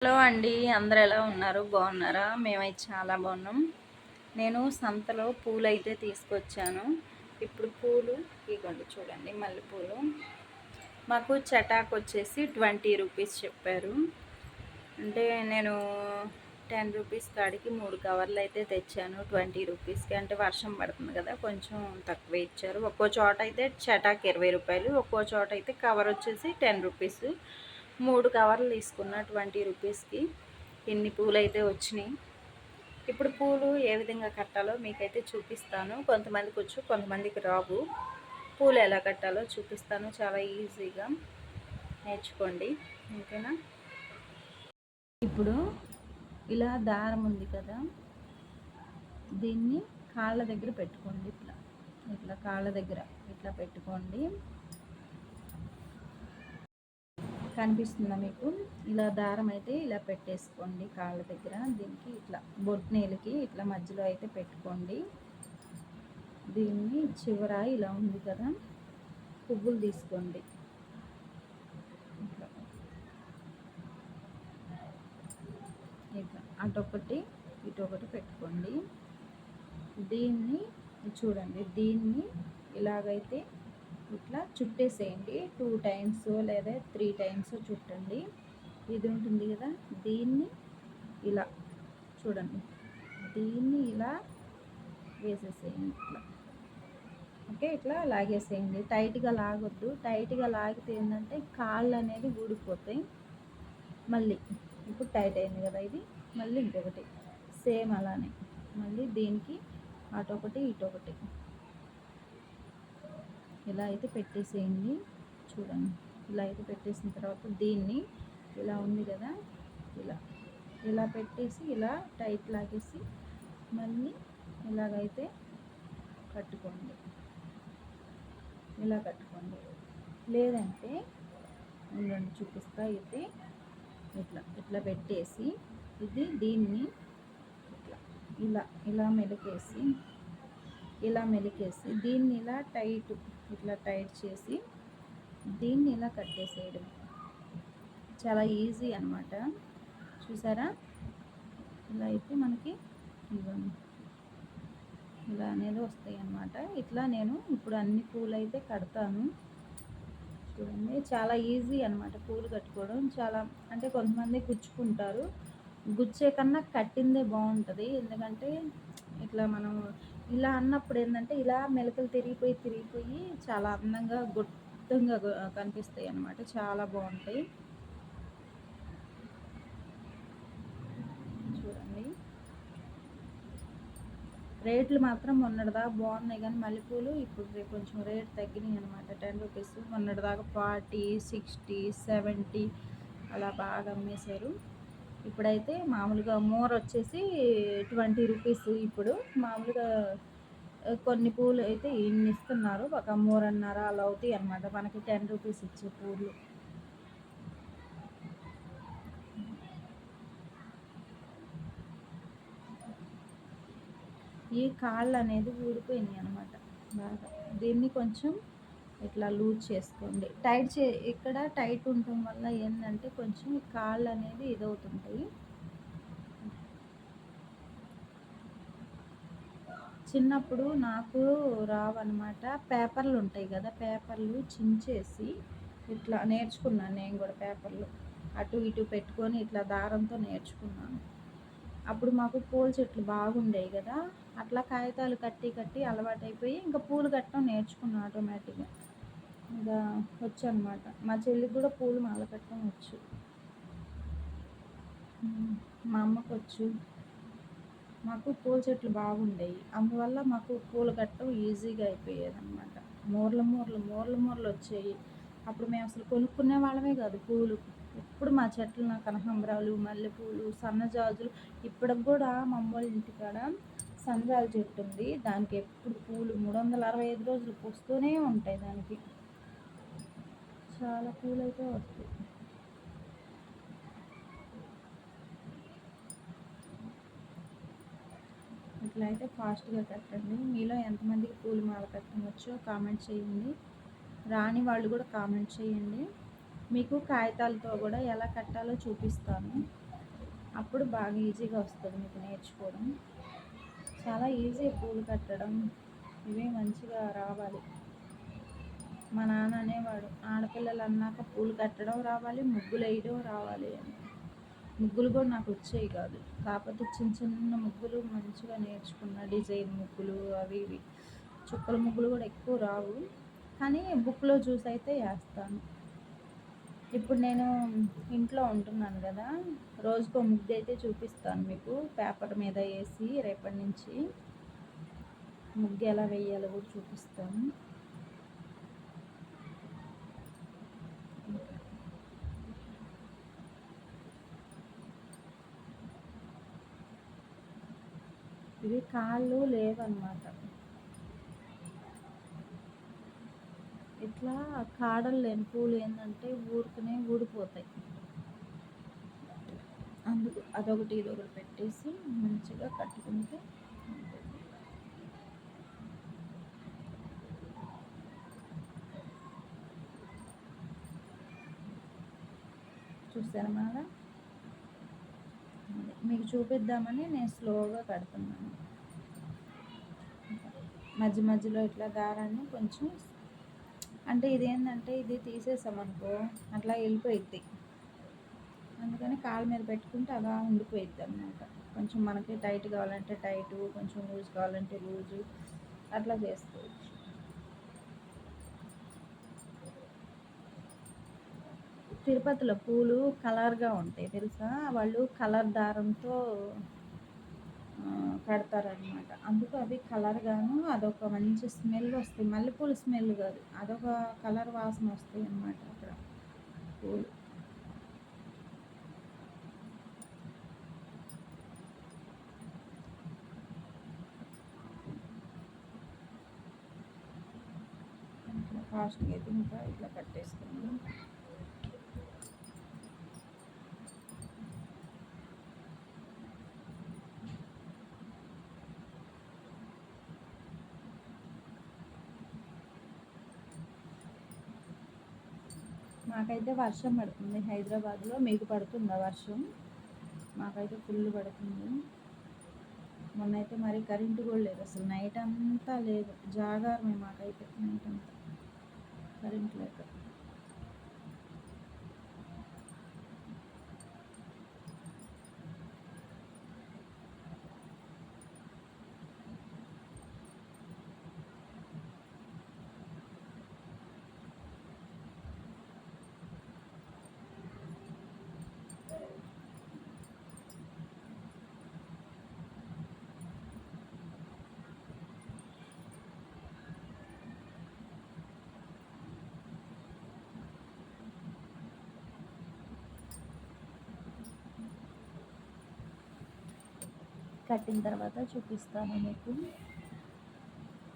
Hello అండి, అందరు ఎలా ఉన్నారు? బాగున్నారా? మేమైతే చాలా బాగున్నాం. నేను సంతలో పూలు అయితే తీసుకొచ్చాను. ఇప్పుడు పూలు ఇవ్వండి, చూడండి. మల్లెపూలు మాకు చటాక్ వచ్చేసి 20 రూపీస్ చెప్పారు. అంటే నేను 10 రూపీస్ కాడికి 3 కవర్లు అయితే తెచ్చాను 20 రూపీస్కి. అంటే వర్షం పడుతుంది కదా, కొంచెం తక్కువ ఇచ్చారు. ఒక్కో చోట అయితే చటాక్ 20 రూపాయలు, ఒక్కో చోట అయితే కవర్ వచ్చేసి 10 రూపీస్. 3 కవర్లు తీసుకున్న 20 రూపీస్కి. ఎన్ని పూలు అయితే వచ్చినాయి. ఇప్పుడు పూలు ఏ విధంగా కట్టాలో మీకైతే చూపిస్తాను. కొంతమందికి వచ్చు, కొంతమందికి రావు. పూలు ఎలా కట్టాలో చూపిస్తాను, చాలా ఈజీగా నేర్చుకోండి. ఓకేనా? ఇప్పుడు ఇలా దారం ఉంది కదా, దీన్ని కాళ్ళ దగ్గర పెట్టుకోండి. ఇట్లా ఇట్లా కాళ్ళ దగ్గర ఇట్లా పెట్టుకోండి. కనిపిస్తుందా మీకు? ఇలా దారం అయితే ఇలా పెట్టేసుకోండి కాళ్ళ దగ్గర. దీనికి ఇట్లా బొట్నేలకి ఇట్లా మధ్యలో అయితే పెట్టుకోండి. దీన్ని చివర ఇలా ఉంది కదా, పువ్వులు తీసుకోండి. ఇట్లా ఇట్లా అటొకటి ఇటొకటి పెట్టుకోండి. దీన్ని చూడండి, దీన్ని ఇలాగైతే ఇట్లా చుట్టేసేయండి. 2 టైమ్స్ లేదా 3 టైమ్స్ చుట్టండి. ఇది ఉంటుంది కదా, దీన్ని ఇలా చూడండి, దీన్ని ఇలా వేసేసేయండి. ఇట్లా ఓకే, ఇట్లా లాగేసేయండి. టైట్గా లాగొద్దు. టైట్గా లాగితే ఏంటంటే కాళ్ళు అనేది ఊడిపోతాయి. మళ్ళీ ఇప్పుడు టైట్ అయింది కదా, ఇది మళ్ళీ ఇంకొకటి సేమ్ అలానే మళ్ళీ దీనికి అటొకటి ఇటొకటి ఇలా అయితే పెట్టేసేయండి. చూడండి, ఇలా అయితే పెట్టేసిన తర్వాత దీన్ని ఇలా ఉంది కదా, ఇలా ఇలా పెట్టేసి ఇలా టైట్ లాగేసి మళ్ళీ ఇలాగైతే కట్టుకోండి. ఇలా కట్టుకోండి. లేదంటే ఉండండి చూపిస్తా. ఇది ఇట్లా ఇట్లా పెట్టేసి ఇది దీన్ని ఇట్లా ఇలా ఇలా మెలికేసి దీన్ని ఇలా ఇట్లా టైట్ చేసి దీన్ని ఇలా కట్టేసేయడం. చాలా ఈజీ అన్నమాట. చూసారా? ఇలా అయితే మనకి ఇలా అనేది వస్తాయి అన్నమాట. ఇట్లా నేను ఇప్పుడు అన్ని పూలు అయితే కడతాను. చూడండి, చాలా ఈజీ అన్నమాట పూలు కట్టుకోవడం. చాలా అంటే కొంతమంది గుచ్చుకుంటారు. గుచ్చే కన్నా కట్టిందే బాగుంటుంది. ఎందుకంటే ఇట్లా మనం ఇలా అన్నప్పుడు ఏంటంటే ఇలా మెలకలు తిరిగిపోయి చాలా అందంగా గుర్తంగా కనిపిస్తాయి అన్నమాట. చాలా బాగుంటాయి. చూడండి, రేట్లు మాత్రం మొన్నటిదాకా బాగున్నాయి, కానీ మల్లెపూలు ఇప్పుడు కొంచెం రేట్ తగ్గినాయి అనమాట. 10 రూపీస్ మొన్నటిదాకా 40, 60, 70 అలా బాగా అమ్మేశారు. ఇప్పుడైతే మామూలుగా మోర్ వచ్చేసి 20 రూపీస్. ఇప్పుడు మామూలుగా కొన్ని పూలు అయితే ఇన్ని ఇస్తున్నారు, ఒక మూరన్నర అలా అవుతాయి అనమాట మనకి 10 రూపీస్ ఇచ్చే పూలు. ఈ కాళ్ళు అనేది ఊడిపోయినాయి అనమాట బాగా. దీన్ని కొంచెం ఇట్లా లూజ్ చేసుకోండి. ఇక్కడ టైట్ ఉండటం వల్ల ఏంటంటే కొంచెం కాళ్ళు అనేది ఇదవుతుంటాయి. చిన్నప్పుడు నాకు రావన్నమాట. పేపర్లు ఉంటాయి కదా, పేపర్లు చించేసి ఇట్లా నేర్చుకున్నాను నేను కూడా. పేపర్లు అటు ఇటు పెట్టుకొని ఇట్లా దారంతో నేర్చుకున్నాను. అప్పుడు మాకు పూల చెట్లు బాగుండేవి కదా, అట్లా కాగితాలు కట్టి అలవాటైపోయి ఇంకా పూలు కట్టడం నేర్చుకున్నాను ఆటోమేటిక్గా. ఇంకా వచ్చు అనమాట. మా చెల్లికి కూడా పూలు మాల కట్టడం వచ్చు, మా అమ్మకు వచ్చు. మాకు పూల చెట్లు బాగుండేవి, అందువల్ల మాకు పూలు కట్టడం ఈజీగా అయిపోయేది అనమాట. మూరలు వచ్చాయి. అప్పుడు మేము అసలు కొనుక్కునే వాళ్ళమే కాదు పూలు. ఎప్పుడు మా చెట్లు కనకాంబరాలు, మల్లెపూలు, సన్నజాజులు. ఇప్పటికి కూడా మా అమ్మ వాళ్ళ ఇంటికాడ సన్నజాజి చెట్టు ఉంది. దానికి ఎప్పుడు పూలు 365 రోజులు పూస్తూనే ఉంటాయి. దానికి చాలా పూలు అయితే వస్తాయి. ఇట్లా అయితే ఫాస్ట్గా కట్టండి. మీలో ఎంతమందికి పూలు మాల కట్టవచ్చో కామెంట్ చేయండి. రాని వాళ్ళు కూడా కామెంట్ చేయండి. మీకు కాగితాలతో కూడా ఎలా కట్టాలో చూపిస్తాను. అప్పుడు బాగా ఈజీగా వస్తుంది మీకు నేర్చుకోవడం. చాలా ఈజీ పూలు కట్టడం. ఇవి మంచిగా రావాలి. మా నాన్న అనేవాడు, ఆడపిల్లలు అన్నాక పూలు కట్టడం రావాలి, ముగ్గులు వేయడం రావాలి అని. ముగ్గులు కూడా నాకు వచ్చేవి కాదు, కాకపోతే చిన్న చిన్న ముగ్గులు మంచిగా నేర్చుకున్న, డిజైన్ ముగ్గులు అవి ఇవి. చుక్కల ముగ్గులు కూడా ఎక్కువ రావు, కానీ బుక్లో చూసి అయితే వేస్తాను. ఇప్పుడు నేను ఇంట్లో ఉంటున్నాను కదా, రోజుకో ముగ్గు అయితే చూపిస్తాను మీకు పేపర్ మీద వేసి. రేపటి నుంచి ముగ్గు ఎలా వేయాలో కూడా చూపిస్తాను. ఇవి కాళ్ళు లేవన్నమాట, ఇట్లా కాడలు లేని పూలు ఏంటంటే ఊరుకునే ఊడిపోతాయి. అందుకు అదొకటి ఇదొకటి పెట్టేసి మంచిగా కట్టుకుంటే చూసాను కదా. మీకు చూపిద్దామని నేను స్లోగా కడుతున్నాను. మధ్య మధ్యలో ఇట్లా దారాన్ని కొంచెం, అంటే ఇదేంటంటే ఇది తీసేసామనుకో అట్లా వెళ్ళిపోయిద్ది, అందుకని కాళ్ళ మీద పెట్టుకుంటే అలా ఉండిపోయిద్ది అన్నమాట. కొంచెం మనకి టైట్ కావాలంటే టైటు, కొంచెం లూజ్ కావాలంటే లూజు, అట్లా చేసుకోవచ్చు. తిరుపతిలో పూలు కలర్గా ఉంటాయి తెలుసా, వాళ్ళు కలర్ దారంతో కడతారనమాట. అందుకు అవి కలర్గాను, అదొక మంచి స్మెల్ వస్తాయి. మల్లెపూలు స్మెల్ కాదు, అదొక కలర్ వాసన వస్తాయి అన్నమాట అక్కడ పూలు. ఇట్లా ఫాస్ట్గా అయితే ఇంకా ఇట్లా కట్టేసుకున్నాం. మాకైతే వర్షం పడుతుంది హైదరాబాద్లో. మీకు పడుతుందా వర్షం? మాకైతే ఫుల్ పడుతుంది. మొన్నైతే మరి కరెంటు కూడా లేదు, అసలు నైట్ అంతా లేదు, జాగారమే మాకైతే నైట్ అంతా కరెంట్ లేక. కట్టిన తర్వాత చూపిస్తాను మీకు,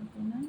ఓకేనా.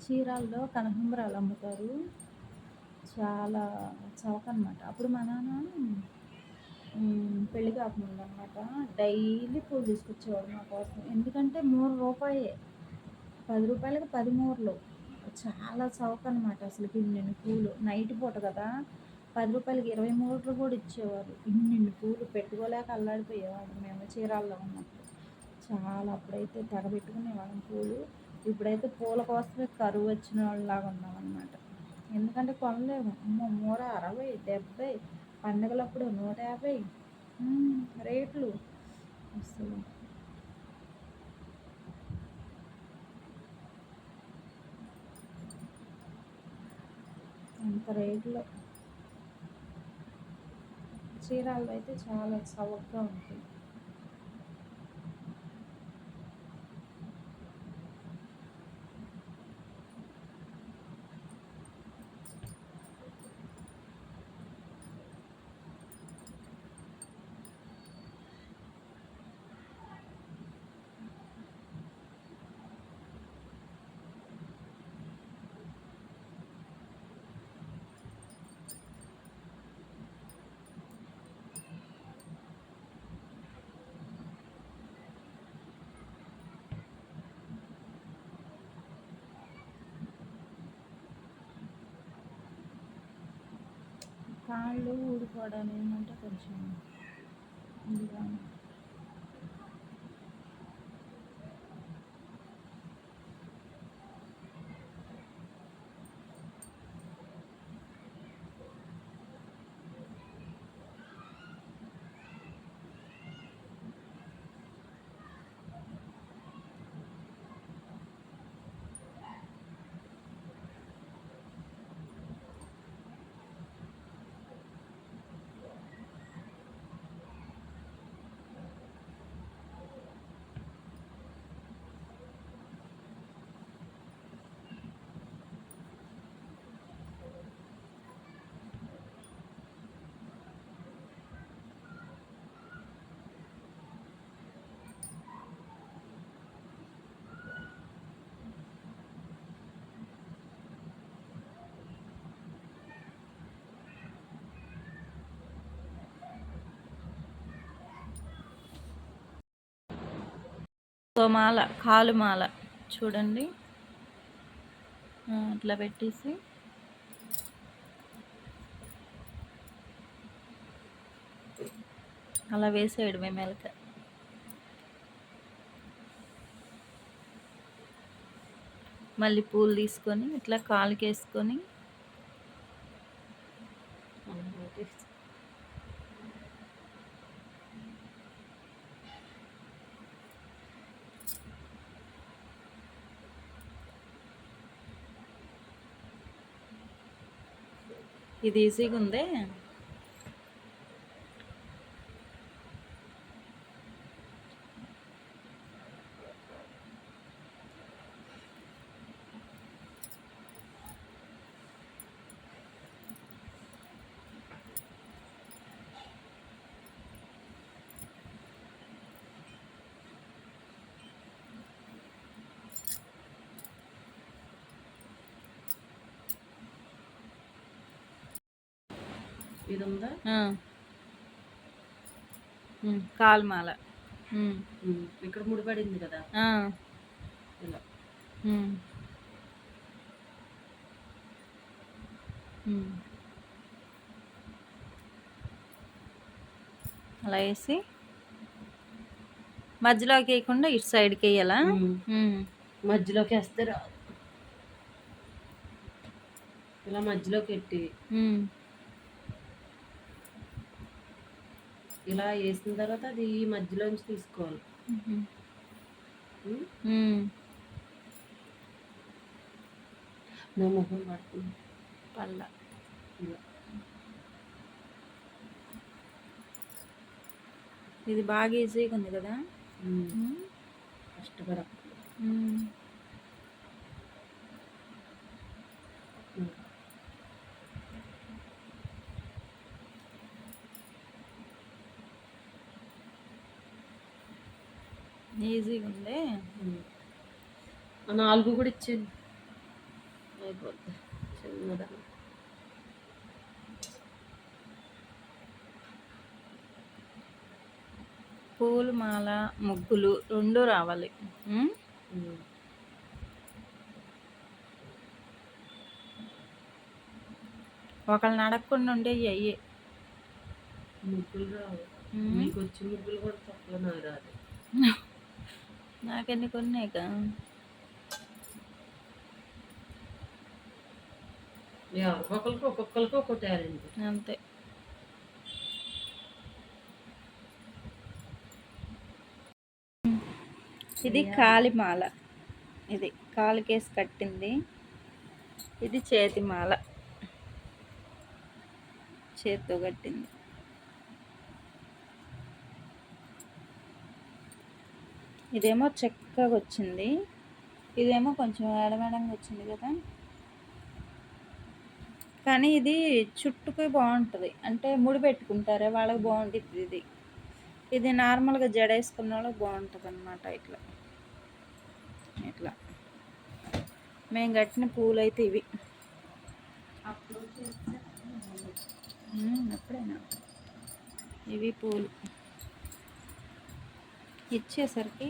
చీరాల్లో కనకాంబరాలు అమ్ముతారు. చాలా చవకనమాట. అప్పుడు మా నాన్న పెళ్ళి కాకముందు అనమాట డైలీ పూలు తీసుకొచ్చేవాడు మా కోసం. ఎందుకంటే రూపాయే, 10 రూపాయలకి 10 మూరలు. చాలా చవకనమాట అసలుకి. ఇన్ని పూలు నైట్ పూట కదా, 10 రూపాయలకి 20 మూరలు కూడా ఇచ్చేవారు. ఇన్ని పూలు పెట్టుకోలేక అల్లాడిపోయేవాడు మేము చీరాల్లో ఉన్నప్పుడు. చాలా అప్పుడైతే తెగ పెట్టుకునేవాళ్ళం పూలు. ఇప్పుడైతే పూల కోసమే కరువు వచ్చిన వాళ్ళలాగా ఉన్నాం అనమాట. ఎందుకంటే కొనలేము. మూర 60, 70, పండుగలప్పుడు 150 రేట్లు అసలు. అంత రేట్లో చీరాల్లో అయితే చాలా చవకగా ఉంటుంది. కాళ్ళు ఊడిపోవడం ఏంటంటే కొంచెం ఇదిగా మాల, కాలు మాల చూడండి. అట్లా పెట్టేసి అలా వేసేయడమే మెలక. మళ్ళీ పూలు తీసుకొని ఇట్లా కాలుకి వేసుకొని ఇది ఈజీగా ఉందే. ఇది ఉందా, కాల్మాల ఇక్కడ ముడిపడింది కదా ఇలా. అలా వేసి మధ్యలోకి వేయకుండా ఇటు సైడ్కి వేయాలా? మధ్యలోకి వేస్తే రాదు. ఇలా మధ్యలోకి పెట్టి ఇలా వేసిన తర్వాత అది ఈ మధ్యలోంచి తీసుకోవాలి. నా ముఖం పడుతుంది పళ్ళ. ఇది బాగా ఈజీగా ఉంది కదా, కష్టపడ. ఈజీగా ఉంది. 4 కూడా ఇచ్చేది. అయిపోద్ది చిన్నదాన్ని. పూలు మాల ముగ్గులు రెండు రావాలి. ఉమ్? ఒకళ్ళని అడగకుండా ఉండే అయ్యి. ముగ్గులు రావు. మీకు వచ్చే ముగ్గులు కూడా తక్కువ నాకు రాదు. నాకెన్ని కొన్నాయిక. ఒక్కొక్కరికి ఒక్కో టాలెంట్. అంతే. ఇది కాలిమాల, ఇది కాలుకేసి కట్టింది. ఇది చేతి మాల, చేతితో కట్టింది. ఇదేమో చక్కగా వచ్చింది, ఇదేమో కొంచెం ఎడమెడంగా వచ్చింది కదా. కానీ ఇది చుట్టుకు బాగుంటుంది, అంటే ముడి పెట్టుకుంటారే వాళ్ళకి బాగుంటుంది. ఇది నార్మల్గా జడ వేసుకున్న వాళ్ళకి బాగుంటుంది అన్నమాట. ఇట్లా ఇట్లా మేము కట్టిన పూలు అయితే ఇవి. ఎప్పుడైనా ఇవి పూలు ఇచ్చేసరికి